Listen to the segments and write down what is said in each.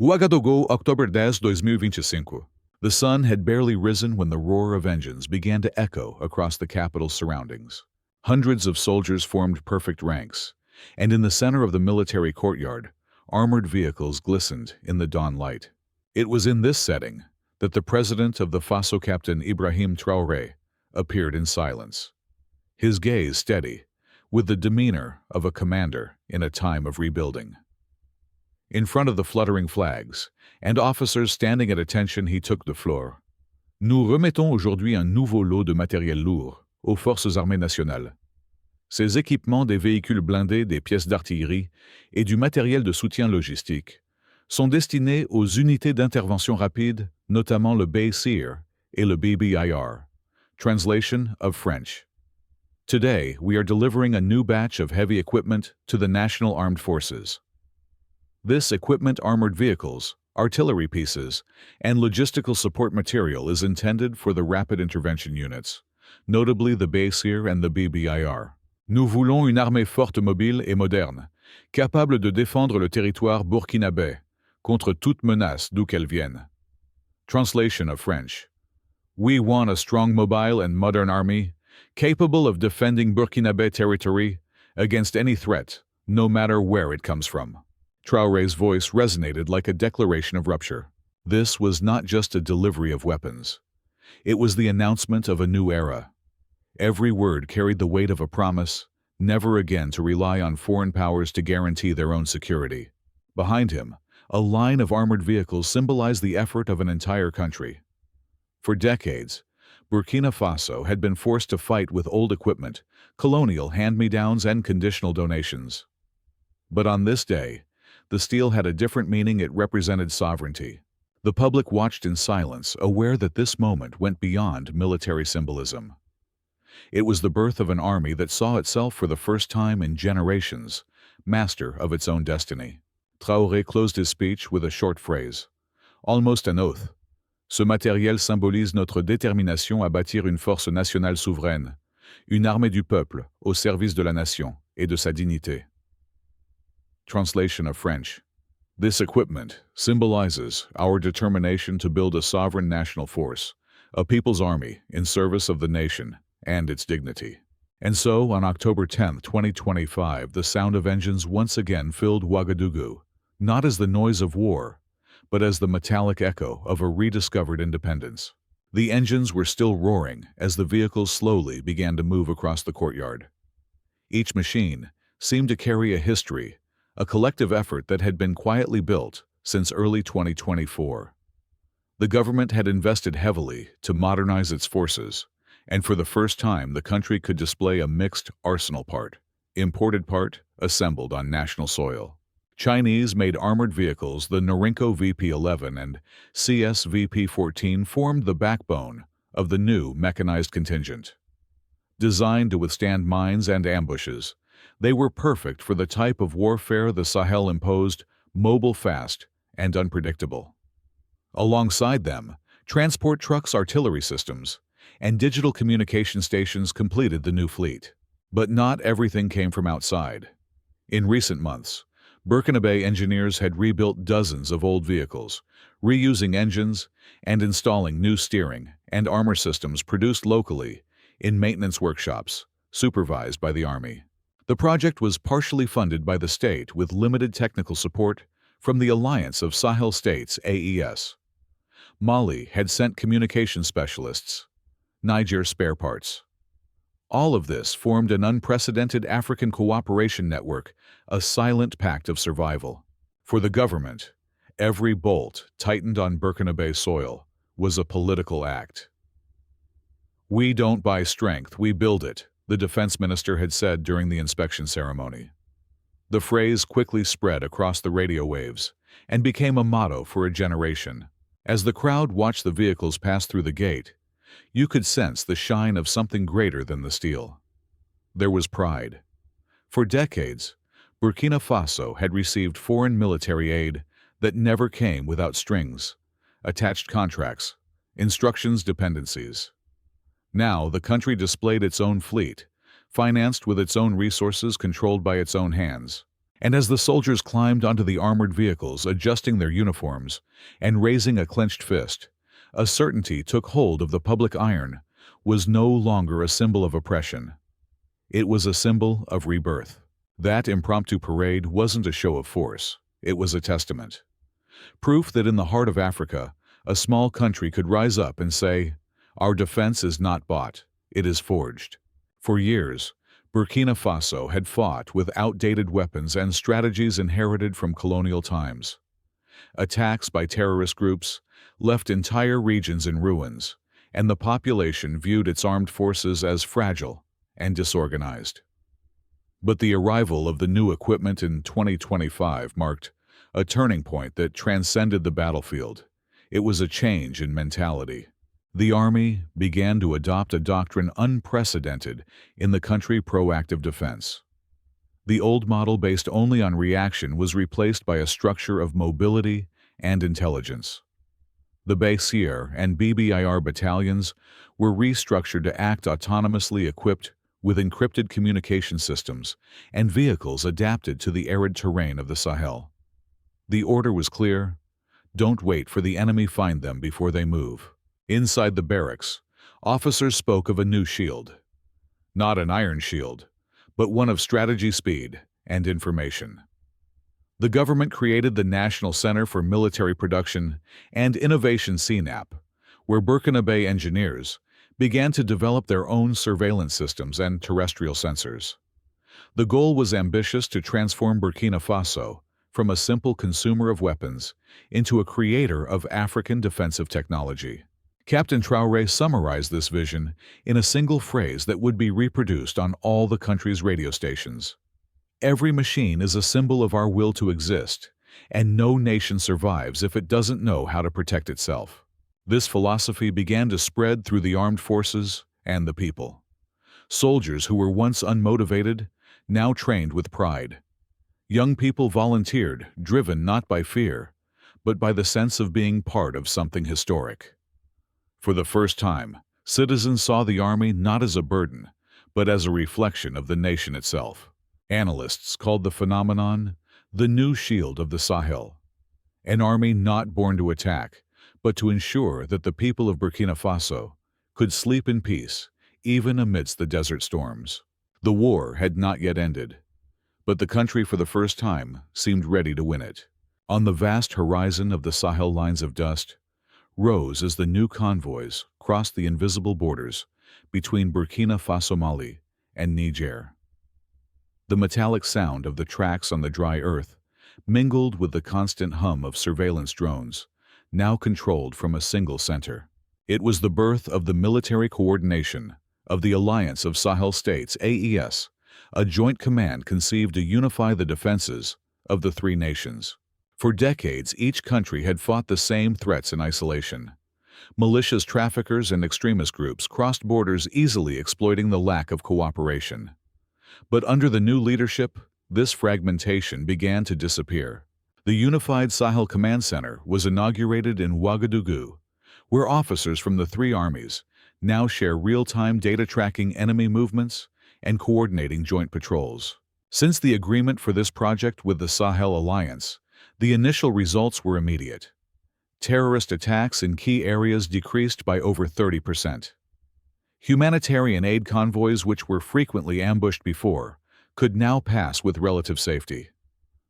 Ouagadougou, October 10, 2025. The sun had barely risen when the roar of engines began to echo across the capital's surroundings. Hundreds of soldiers formed perfect ranks, and in the center of the military courtyard, armored vehicles glistened in the dawn light. It was in this setting that the president of the Faso, Captain Ibrahim Traoré, appeared in silence, his gaze steady, with the demeanor of a commander in a time of rebuilding. In front of the fluttering flags and officers standing at attention, he took the floor. Nous remettons aujourd'hui un nouveau lot de matériel lourd aux forces armées nationales. Ces équipements, des véhicules blindés, des pièces d'artillerie et du matériel de soutien logistique sont destinés aux unités d'intervention rapide, notamment le BACIR et le BBIR. Translation of French. Today, we are delivering a new batch of heavy equipment to the National Armed Forces. This equipment, armored vehicles, artillery pieces, and logistical support material is intended for the rapid intervention units, notably the BACIR and the BBIR. Nous voulons une armée forte, mobile et moderne, capable de défendre le territoire burkinabé contre toute menace d'où qu'elle vienne. Translation of French. We want a strong, mobile, and modern army, capable of defending Burkinabe territory against any threat, no matter where it comes from. Traoré's voice resonated like a declaration of rupture. This was not just a delivery of weapons. It was the announcement of a new era. Every word carried the weight of a promise, never again to rely on foreign powers to guarantee their own security. Behind him, a line of armored vehicles symbolized the effort of an entire country. For decades, Burkina Faso had been forced to fight with old equipment, colonial hand-me-downs, and conditional donations. But on this day, the steel had a different meaning. It represented sovereignty. The public watched in silence, aware that this moment went beyond military symbolism. It was the birth of an army that saw itself for the first time in generations, master of its own destiny. Traoré closed his speech with a short phrase, almost an oath. Ce matériel symbolise notre détermination à bâtir une force nationale souveraine, une armée du peuple au service de la nation et de sa dignité. Translation of French. This equipment symbolizes our determination to build a sovereign national force, a people's army in service of the nation and its dignity. And so, on October 10, 2025, the sound of engines once again filled Ouagadougou, not as the noise of war, but as the metallic echo of a rediscovered independence. The engines were still roaring as the vehicles slowly began to move across the courtyard. Each machine seemed to carry a history, a collective effort that had been quietly built since early 2024. The government had invested heavily to modernize its forces, and for the first time the country could display a mixed arsenal, part imported, part assembled on national soil. Chinese-made armored vehicles, the Norinco VP-11 and CS VP-14, formed the backbone of the new mechanized contingent. Designed to withstand mines and ambushes, they were perfect for the type of warfare the Sahel imposed, mobile, fast, and unpredictable. Alongside them, transport trucks, artillery systems, and digital communication stations completed the new fleet. But not everything came from outside. In recent months, Burkinabe engineers had rebuilt dozens of old vehicles, reusing engines and installing new steering and armor systems produced locally in maintenance workshops, supervised by the Army. The project was partially funded by the state with limited technical support from the Alliance of Sahel States (AES). Mali had sent communication specialists, Niger spare parts. All of this formed an unprecedented African cooperation network, a silent pact of survival. For the government, every bolt tightened on Burkinabe soil was a political act. "We don't buy strength, we build it," the defense minister had said during the inspection ceremony. The phrase quickly spread across the radio waves and became a motto for a generation. As the crowd watched the vehicles pass through the gate, you could sense the shine of something greater than the steel. There was pride. For decades, Burkina Faso had received foreign military aid that never came without strings, attached contracts, instructions, dependencies. Now the country displayed its own fleet, financed with its own resources, controlled by its own hands. And as the soldiers climbed onto the armored vehicles, adjusting their uniforms and raising a clenched fist, a certainty took hold of the public. Iron was no longer a symbol of oppression. It was a symbol of rebirth. That impromptu parade wasn't a show of force. It was a testament. Proof that in the heart of Africa, a small country could rise up and say, "Our defense is not bought, it is forged." For years, Burkina Faso had fought with outdated weapons and strategies inherited from colonial times. Attacks by terrorist groups left entire regions in ruins, and the population viewed its armed forces as fragile and disorganized. But the arrival of the new equipment in 2025 marked a turning point that transcended the battlefield. It was a change in mentality. The army began to adopt a doctrine unprecedented in the country's proactive defense. The old model based only on reaction was replaced by a structure of mobility and intelligence. The Basier and BBIR battalions were restructured to act autonomously, equipped with encrypted communication systems and vehicles adapted to the arid terrain of the Sahel. The order was clear: don't wait for the enemy, find them before they move. Inside the barracks, officers spoke of a new shield. Not an iron shield, but one of strategy, speed, and information. The government created the National Center for Military Production and Innovation (CNAP), where Burkinabe engineers began to develop their own surveillance systems and terrestrial sensors. The goal was ambitious: to transform Burkina Faso from a simple consumer of weapons into a creator of African defensive technology. Captain Traoré summarized this vision in a single phrase that would be reproduced on all the country's radio stations. "Every machine is a symbol of our will to exist, and no nation survives if it doesn't know how to protect itself." This philosophy began to spread through the armed forces and the people. Soldiers who were once unmotivated now trained with pride. Young people volunteered, driven not by fear, but by the sense of being part of something historic. For the first time, citizens saw the army not as a burden, but as a reflection of the nation itself. Analysts called the phenomenon the new shield of the Sahel, an army not born to attack, but to ensure that the people of Burkina Faso could sleep in peace, even amidst the desert storms. The war had not yet ended, but the country for the first time seemed ready to win it. On the vast horizon of the Sahel, lines of dust rose as the new convoys crossed the invisible borders between Burkina Faso, Mali, and Niger. The metallic sound of the tracks on the dry earth mingled with the constant hum of surveillance drones, now controlled from a single center. It was the birth of the military coordination of the Alliance of Sahel States (AES), a joint command conceived to unify the defenses of the three nations. For decades, each country had fought the same threats in isolation. Militias, traffickers, and extremist groups crossed borders, easily exploiting the lack of cooperation. But under the new leadership, this fragmentation began to disappear. The Unified Sahel Command Center was inaugurated in Ouagadougou, where officers from the three armies now share real-time data, tracking enemy movements and coordinating joint patrols. Since the agreement for this project with the Sahel Alliance, the initial results were immediate. Terrorist attacks in key areas decreased by over 30%. Humanitarian aid convoys, which were frequently ambushed before, could now pass with relative safety.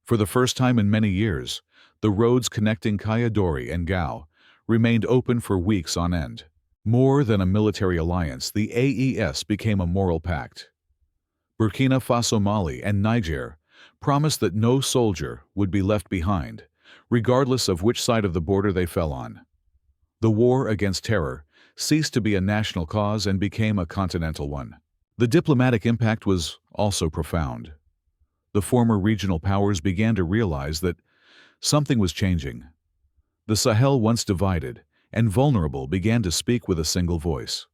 For the first time in many years, the roads connecting Dori and Gao remained open for weeks on end. More than a military alliance, the AES became a moral pact. Burkina Faso, Mali, and Niger promised that no soldier would be left behind, regardless of which side of the border they fell on. The war against terror ceased to be a national cause and became a continental one. The diplomatic impact was also profound. The former regional powers began to realize that something was changing. The Sahel, once divided and vulnerable, began to speak with a single voice.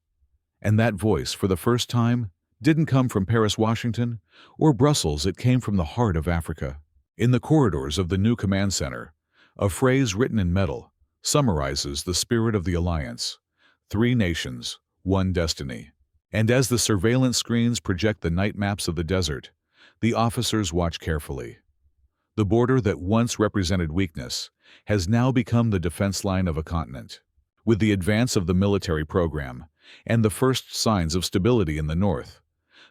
And that voice, for the first time, didn't come from Paris, Washington, or Brussels. It came from the heart of Africa. In the corridors of the new command center, a phrase written in metal summarizes the spirit of the alliance: three nations, one destiny. And as the surveillance screens project the night maps of the desert, the officers watch carefully. The border that once represented weakness has now become the defense line of a continent. With the advance of the military program and the first signs of stability in the north,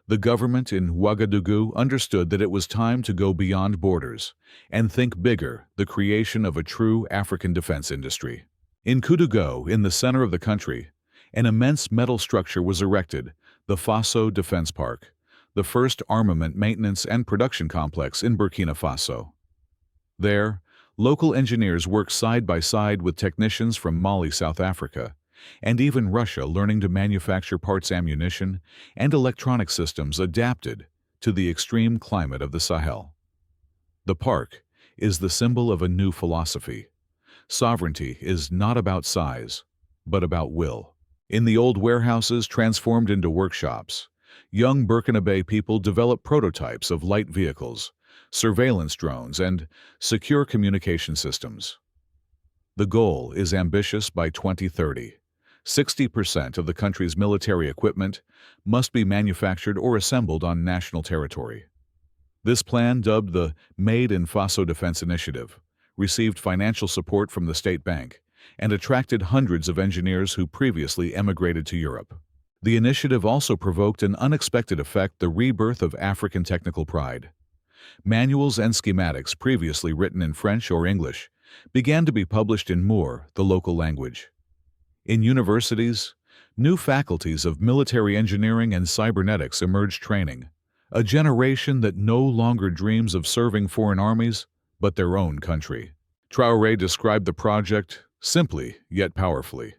the government in Ouagadougou understood that it was time to go beyond borders and think bigger, the creation of a true African defense industry. In Koudougou, in the center of the country, an immense metal structure was erected, the Faso Defense Park, the first armament maintenance and production complex in Burkina Faso. There, local engineers worked side by side with technicians from Mali, South Africa, and even Russia, learning to manufacture parts, ammunition, and electronic systems adapted to the extreme climate of the Sahel. The park is the symbol of a new philosophy. Sovereignty is not about size, but about will. In the old warehouses transformed into workshops, young Burkinabe people develop prototypes of light vehicles, surveillance drones, and secure communication systems. The goal is ambitious. By 2030. 60% of the country's military equipment must be manufactured or assembled on national territory. This plan, dubbed the Made in Faso Defense Initiative, received financial support from the State Bank and attracted hundreds of engineers who previously emigrated to Europe. The initiative also provoked an unexpected effect: the rebirth of African technical pride. Manuals and schematics previously written in French or English began to be published in Moor, the local language. In universities, new faculties of military engineering and cybernetics emerged, training a generation that no longer dreams of serving foreign armies, but their own country. Traoré described the project simply yet powerfully.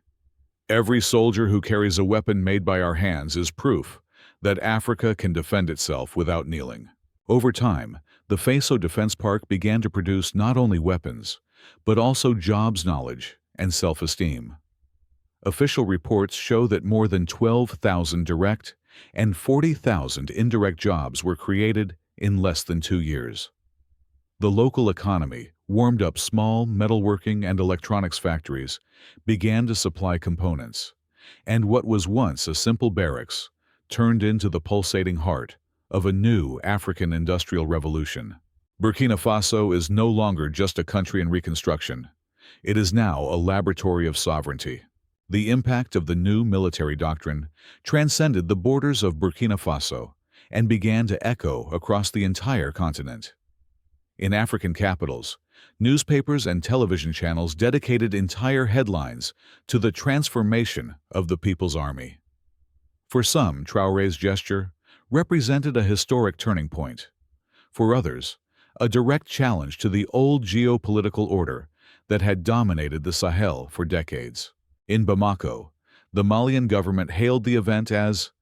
Every soldier who carries a weapon made by our hands is proof that Africa can defend itself without kneeling. Over time, the Faso Defense Park began to produce not only weapons, but also jobs, knowledge, and self-esteem. Official reports show that more than 12,000 direct and 40,000 indirect jobs were created in less than 2 years. The local economy warmed up. Small metalworking and electronics factories began to supply components, and what was once a simple barracks turned into the pulsating heart of a new African industrial revolution. Burkina Faso is no longer just a country in reconstruction. It is now a laboratory of sovereignty. The impact of the new military doctrine transcended the borders of Burkina Faso and began to echo across the entire continent. In African capitals, newspapers and television channels dedicated entire headlines to the transformation of the People's Army. For some, Traoré's gesture represented a historic turning point. For others, a direct challenge to the old geopolitical order that had dominated the Sahel for decades. In Bamako, the Malian government hailed the event as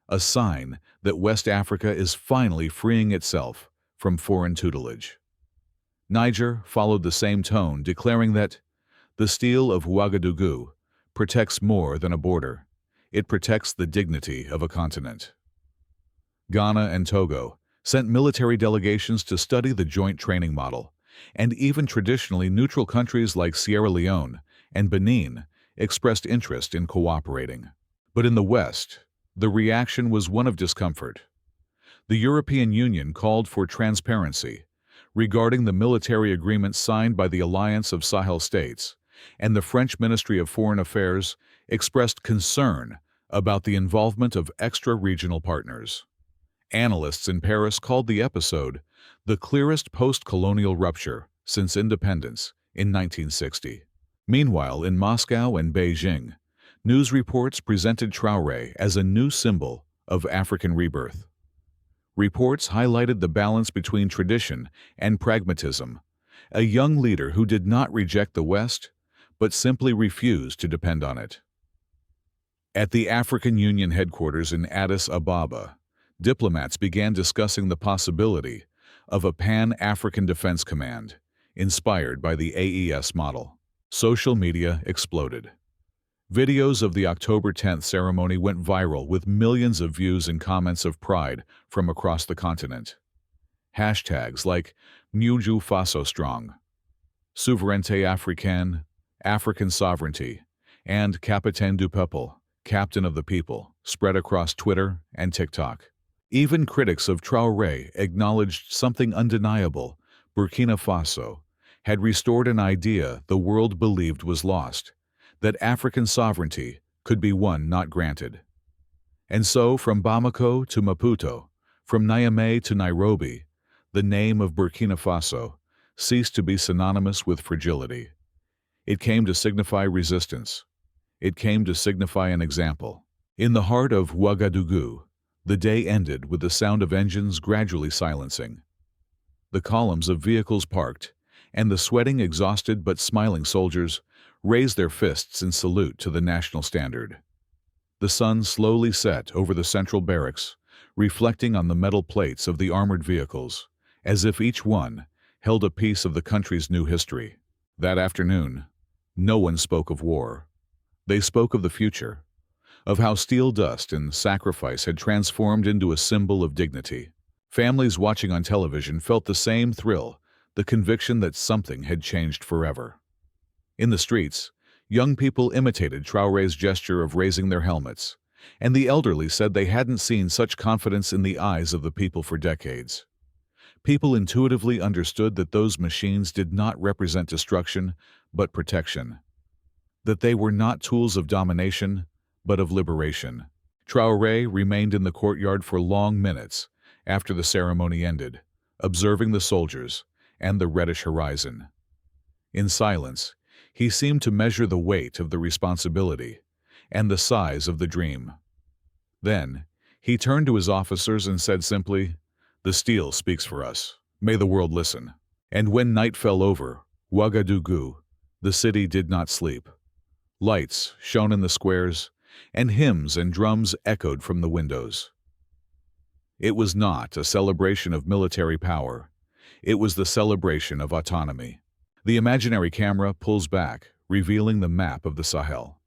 a sign that West Africa is finally freeing itself from foreign tutelage. Niger followed the same tone, declaring that the steel of Ouagadougou protects more than a border. It protects the dignity of a continent. Ghana and Togo sent military delegations to study the joint training model, and even traditionally neutral countries like Sierra Leone and Benin expressed interest in cooperating. But in the West, the reaction was one of discomfort. The European Union called for transparency regarding the military agreements signed by the Alliance of Sahel States, and the French Ministry of Foreign Affairs expressed concern about the involvement of extra-regional partners. Analysts in Paris called the episode the clearest post-colonial rupture since independence in 1960. Meanwhile, in Moscow and Beijing, news reports presented Traoré as a new symbol of African rebirth. Reports highlighted the balance between tradition and pragmatism, a young leader who did not reject the West, but simply refused to depend on it. At the African Union headquarters in Addis Ababa, diplomats began discussing the possibility of a Pan-African Defense Command, inspired by the AES model. Social media exploded. Videos of the October 10th ceremony went viral with millions of views and comments of pride from across the continent. Hashtags like Muju Faso Strong, Souveraineté Africaine, African Sovereignty, and Capitaine du Peuple, Captain of the People, spread across Twitter and TikTok. Even critics of Traoré acknowledged something undeniable: Burkina Faso, had restored an idea the world believed was lost, that African sovereignty could be won, not granted. And so, from Bamako to Maputo, from Niamey to Nairobi, the name of Burkina Faso ceased to be synonymous with fragility. It came to signify resistance. It came to signify an example. In the heart of Ouagadougou, the day ended with the sound of engines gradually silencing. The columns of vehicles parked, and the sweating, exhausted but smiling soldiers raised their fists in salute to the national standard. The sun slowly set over the central barracks, reflecting on the metal plates of the armored vehicles, as if each one held a piece of the country's new history. That afternoon, no one spoke of war. They spoke of the future, of how steel dust and sacrifice had transformed into a symbol of dignity. Families watching on television felt the same thrill, the conviction that something had changed forever. In the streets, young people imitated Traoré's gesture of raising their helmets, and the elderly said they hadn't seen such confidence in the eyes of the people for decades. People intuitively understood that those machines did not represent destruction, but protection. That they were not tools of domination, but of liberation. Traoré remained in the courtyard for long minutes after the ceremony ended, observing the soldiers and the reddish horizon. In silence, he seemed to measure the weight of the responsibility and the size of the dream. Then, he turned to his officers and said simply, "The steel speaks for us. May the world listen." And when night fell over Ouagadougou, the city did not sleep. Lights shone in the squares, and hymns and drums echoed from the windows. It was not a celebration of military power. It was the celebration of autonomy. The imaginary camera pulls back, revealing the map of the Sahel.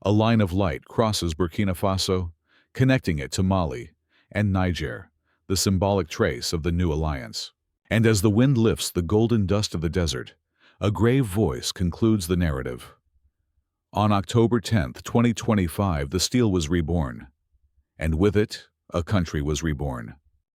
A line of light crosses Burkina Faso, connecting it to Mali and Niger, the symbolic trace of the new alliance. And as the wind lifts the golden dust of the desert, a grave voice concludes the narrative. On October 10, 2025, the steel was reborn, and with it, a country was reborn.